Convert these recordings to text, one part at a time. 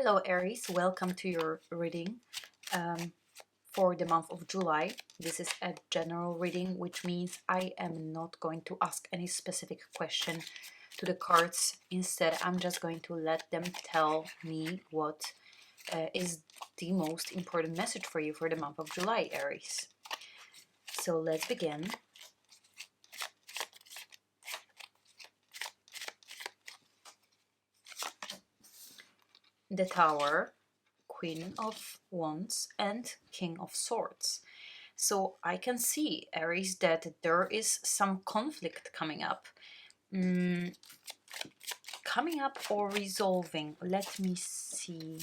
Hello Aries, welcome to your reading um, for the month of July. This is a general reading, which means I am not going to ask any specific question to the cards. Instead, I'm just going to let them tell me what is the most important message for you for the month of July, Aries. So let's begin. The Tower, Queen of Wands and King of Swords. So I can see, Aries, that there is some conflict coming up. Coming up or resolving. Let me see.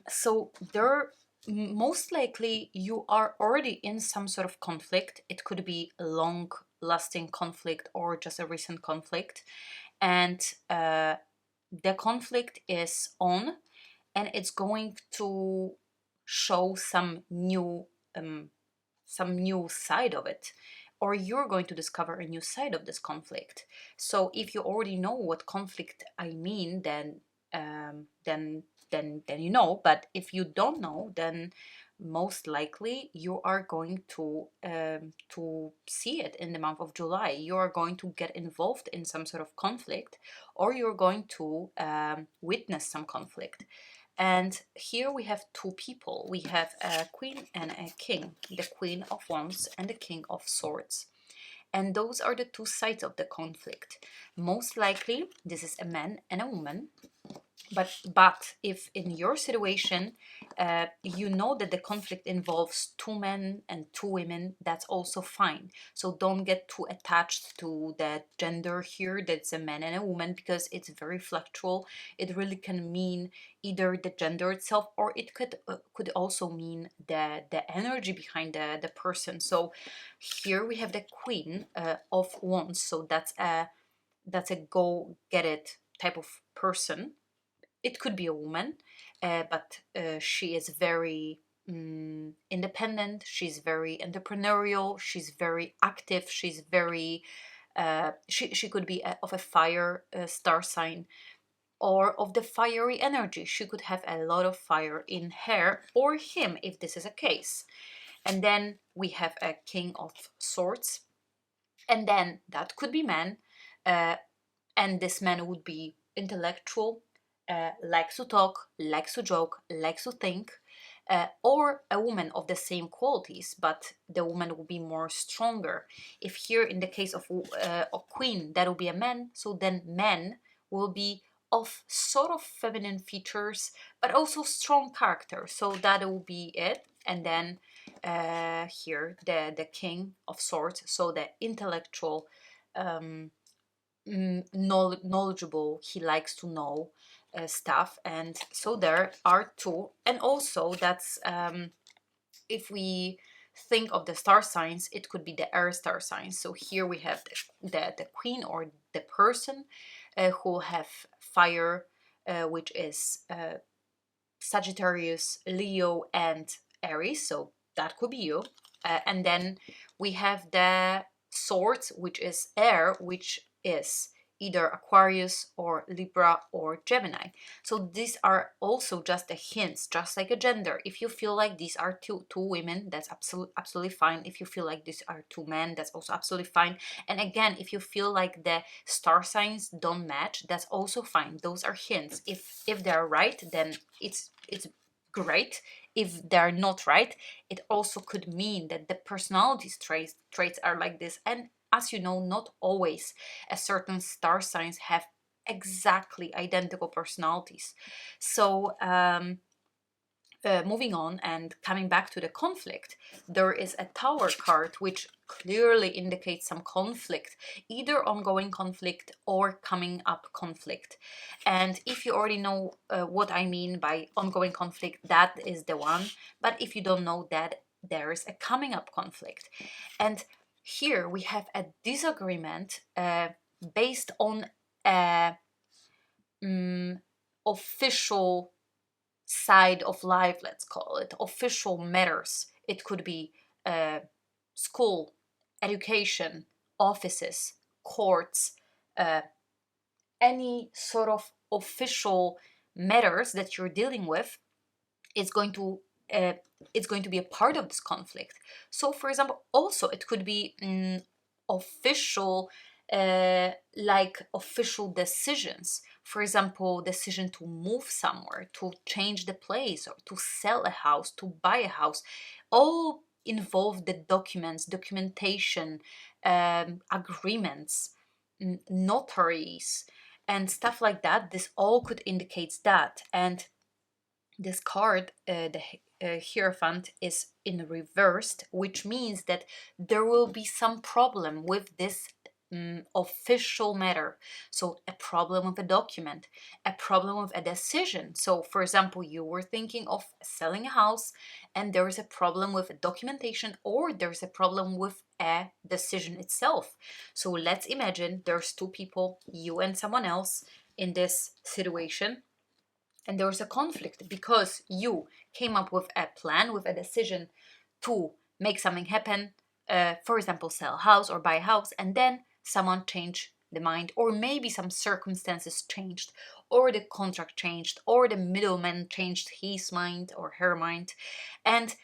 So there, most likely you are already in some sort of conflict. It could be a long-lasting conflict or just a recent conflict. And the conflict is on, and it's going to show some new side of it, or you're going to discover a new side of this conflict. So if you already know what conflict I mean, then you know. But if you don't know, then most likely you are going to see it in the month of July. You are going to get involved in some sort of conflict, or you're going to witness some conflict. And here we have two people. We have a queen and a king, the Queen of Wands and the King of Swords. And those are the two sides of the conflict. Most likely, this is a man and a woman. But if in your situation you know that the conflict involves two men and two women, that's also fine. So don't get too attached to the gender here, that's a man and a woman, because it's very fluctual. It really can mean either the gender itself, or it could also mean the energy behind the person. So here we have the Queen of Wands. So that's a go get it type of person. It could be a woman, but she is very independent. She's very entrepreneurial. She's very active. She's very she could be of a fire star sign, or of the fiery energy. She could have a lot of fire in her or him, if this is a case. And then we have a King of Swords, and then that could be man, and this man would be intellectual, likes to talk, likes to joke, likes to think, or a woman of the same qualities, but the woman will be more stronger. If here in the case of a queen, that will be a man, so then men will be of sort of feminine features, but also strong character. So that will be it. And then here the King of Swords, so the intellectual, knowledgeable. He likes to know stuff. And so there are two. And also that's if we think of the star signs, it could be the air star signs. So here we have the queen, or the person who will have fire, which is Sagittarius, Leo and Aries. So that could be you. And then we have the swords, which is air, which is either Aquarius or Libra or Gemini. So these are also just the hints, just like a gender. If you feel like these are two women, that's absolutely fine. If you feel like these are two men, that's also absolutely fine. And again, if you feel like the star signs don't match, that's also fine. Those are hints. If they're right, then it's great. If they're not right, it also could mean that the personality traits are like this. And as you know, not always a certain star signs have exactly identical personalities. So moving on and coming back to the conflict, there is a Tower card which clearly indicates some conflict, either ongoing conflict or coming up conflict. And if you already know what I mean by ongoing conflict, that is the one. But if you don't know that, there is a coming up conflict. And here we have a disagreement based on a official side of life, let's call it official matters. It could be school, education, offices, courts, uh, any sort of official matters that you're dealing with, it's going to uh, it's going to be a part of this conflict. So for example, also it could be official, like official decisions. For example, decision to move somewhere, to change the place, or to sell a house, to buy a house, all involve the documentation, agreements, notaries, and stuff like that. This all could indicate that. And this card, the Hierophant, is in reversed, which means that there will be some problem with this official matter. So a problem with a document, a problem with a decision. So for example, you were thinking of selling a house and there is a problem with a documentation, or there's a problem with a decision itself. So let's imagine there's two people, you and someone else, in this situation, and there was a conflict because you came up with a plan, with a decision to make something happen, for example, sell a house or buy a house, and then someone changed the mind, or maybe some circumstances changed, or the contract changed, or the middleman changed his mind or her mind. And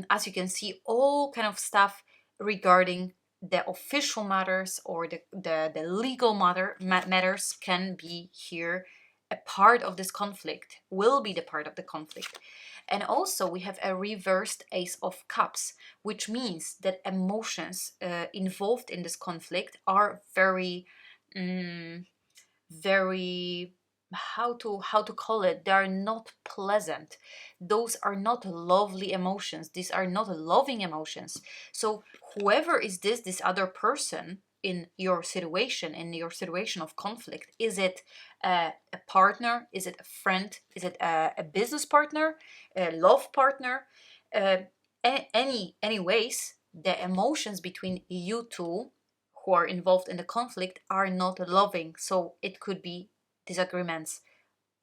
as you can see, all kind of stuff regarding the official matters or the legal matters can be here a part of this conflict, will be the part of the conflict. And also we have a reversed Ace of Cups, which means that emotions involved in this conflict are very very, how to call it, they are not pleasant. Those are not lovely emotions, these are not loving emotions. So whoever is this other person in your situation of conflict, is it a partner, is it a friend, is it a business partner, a love partner, uh, any ways, the emotions between you two who are involved in the conflict are not loving. So it could be disagreements,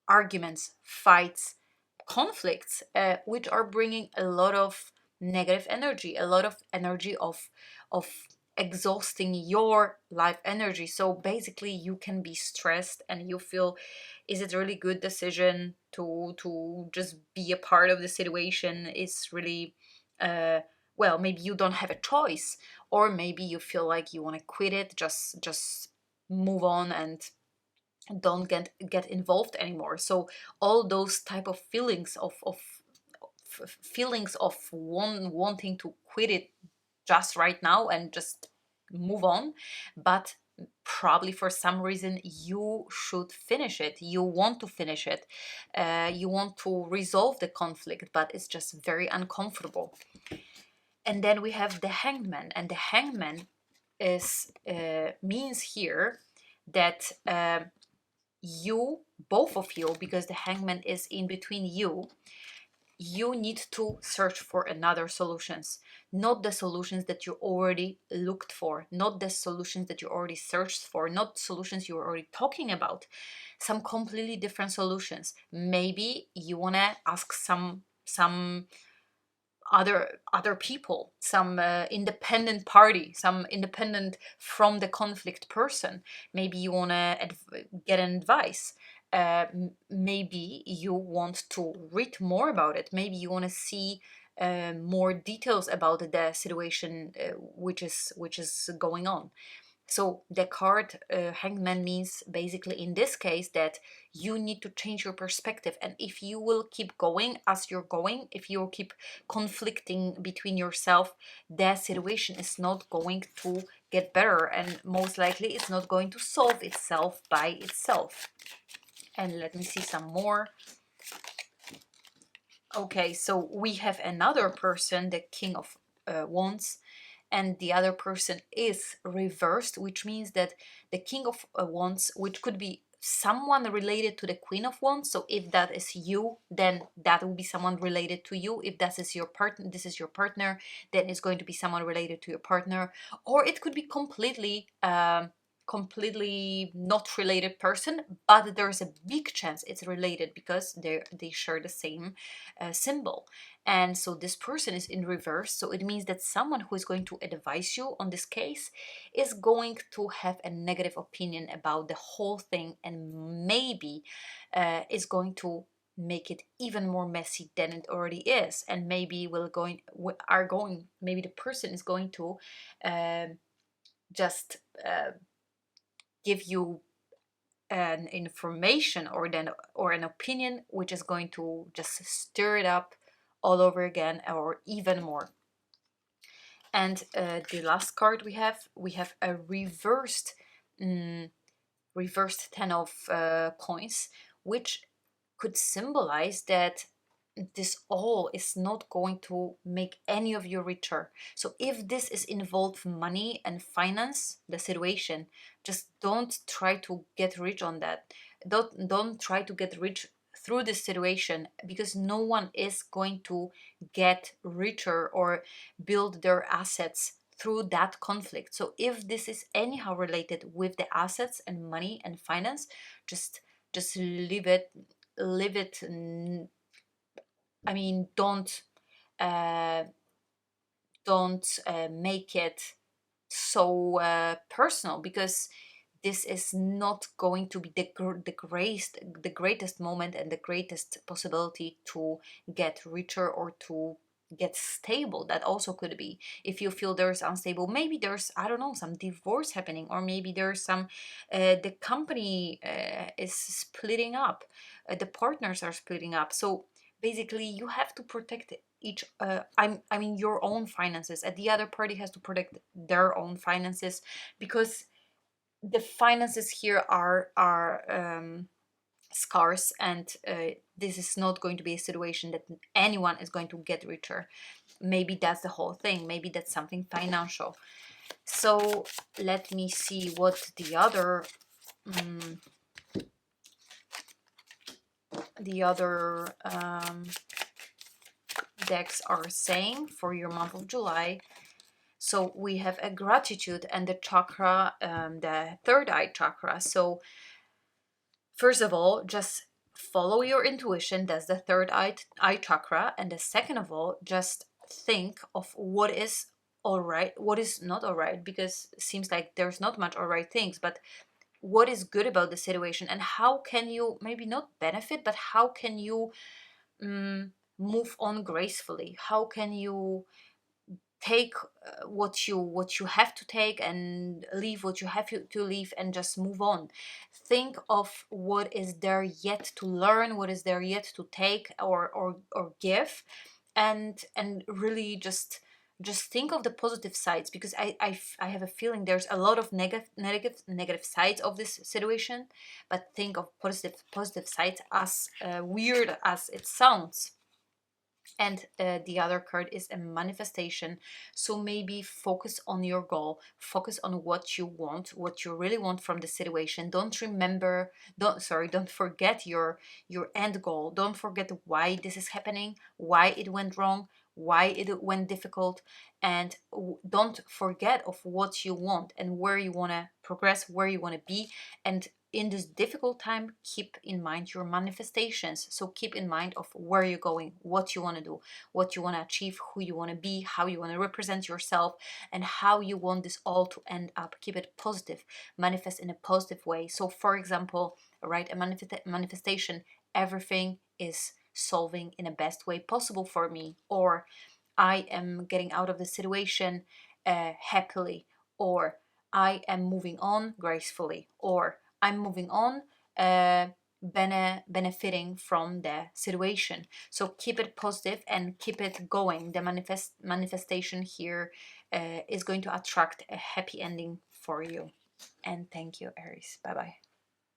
arguments, fights, conflicts, which are bringing a lot of negative energy, a lot of energy of exhausting your life energy. So basically, you can be stressed and you feel, is it really good decision to just be a part of the situation? Is really well, maybe you don't have a choice, or maybe you feel like you want to quit it, just move on and don't get involved anymore. So all those type of feelings of feelings of wanting to quit it just right now and just move on, but probably for some reason you should finish it, you want to finish it, you want to resolve the conflict, but it's just very uncomfortable. And then we have the Hangman, and the Hangman is means here that you, both of you, because the Hangman is in between you, you need to search for another solutions, not the solutions that you already looked for, not the solutions that you already searched for, not solutions you were already talking about, some completely different solutions. Maybe you want to ask some other people, some independent party, some independent from the conflict person. Maybe you want to get an advice. Maybe you want to read more about it. Maybe you want to see more details about the situation which is going on. So the card Hangman means basically in this case that you need to change your perspective. And if you will keep going as you're going, if you will keep conflicting between yourself, the situation is not going to get better, and most likely it's not going to solve itself by itself. And let me see some more. Okay, so we have another person, the King of Wands, and the other person is reversed, which means that the King of Wands, which could be someone related to the Queen of Wands. So if that is you, then that will be someone related to you. If that is your partner, this is your partner, then it's going to be someone related to your partner. Or it could be completely completely not related person, but there's a big chance it's related because they share the same symbol. And so this person is in reverse, so it means that someone who is going to advise you on this case is going to have a negative opinion about the whole thing, and maybe is going to make it even more messy than it already is. And maybe maybe the person is going to just give you an information or an opinion which is going to just stir it up all over again or even more. And the last card we have a reversed 10 of coins, which could symbolize that this all is not going to make any of you richer. So if this is involved money and finance, the situation, just don't try to get rich on that. Don't try to get rich through this situation, because no one is going to get richer or build their assets through that conflict. So if this is anyhow related with the assets and money and finance, just leave it. I mean, uh, don't make it so personal, because this is not going to be the greatest moment and the greatest possibility to get richer or to get stable. That also could be, if you feel there's unstable, maybe there's, I don't know, some divorce happening, or maybe there's some the company is splitting up, the partners are splitting up. So basically you have to protect each I mean your own finances, and the other party has to protect their own finances, because the finances here are scarce, and this is not going to be a situation that anyone is going to get richer. Maybe that's the whole thing, maybe that's something financial. So let me see what the other decks are saying for your month of July. So we have a gratitude and the chakra, the third eye chakra. So first of all, just follow your intuition. That's the third eye chakra. And the second of all, just think of what is all right, what is not all right, because it seems like there's not much all right things, but what is good about the situation, and how can you maybe not benefit, but how can you move on gracefully? How can you take what you have to take and leave what you have to leave and just move on? Think of what is there yet to learn, what is there yet to take or give, and really just think of the positive sides, because I have a feeling there's a lot of negative sides of this situation, but think of positive sides, as weird as it sounds. And the other card is a manifestation. So maybe focus on your goal, focus on what you want, what you really want from the situation. Don't forget your end goal. Don't forget why this is happening, why it went wrong, why it went difficult. And don't forget of what you want and where you want to progress, where you want to be. And in this difficult time, keep in mind your manifestations. So keep in mind of where you're going, what you want to do, what you want to achieve, who you want to be, how you want to represent yourself, and how you want this all to end up. Keep it positive, manifest in a positive way. So for example, write a manifestation: everything is solving in the best way possible for me, or I am getting out of the situation happily, or I am moving on gracefully, or I'm moving on benefiting from the situation. So keep it positive and keep it going. The manifestation here is going to attract a happy ending for you. And thank you, Aries. Bye bye.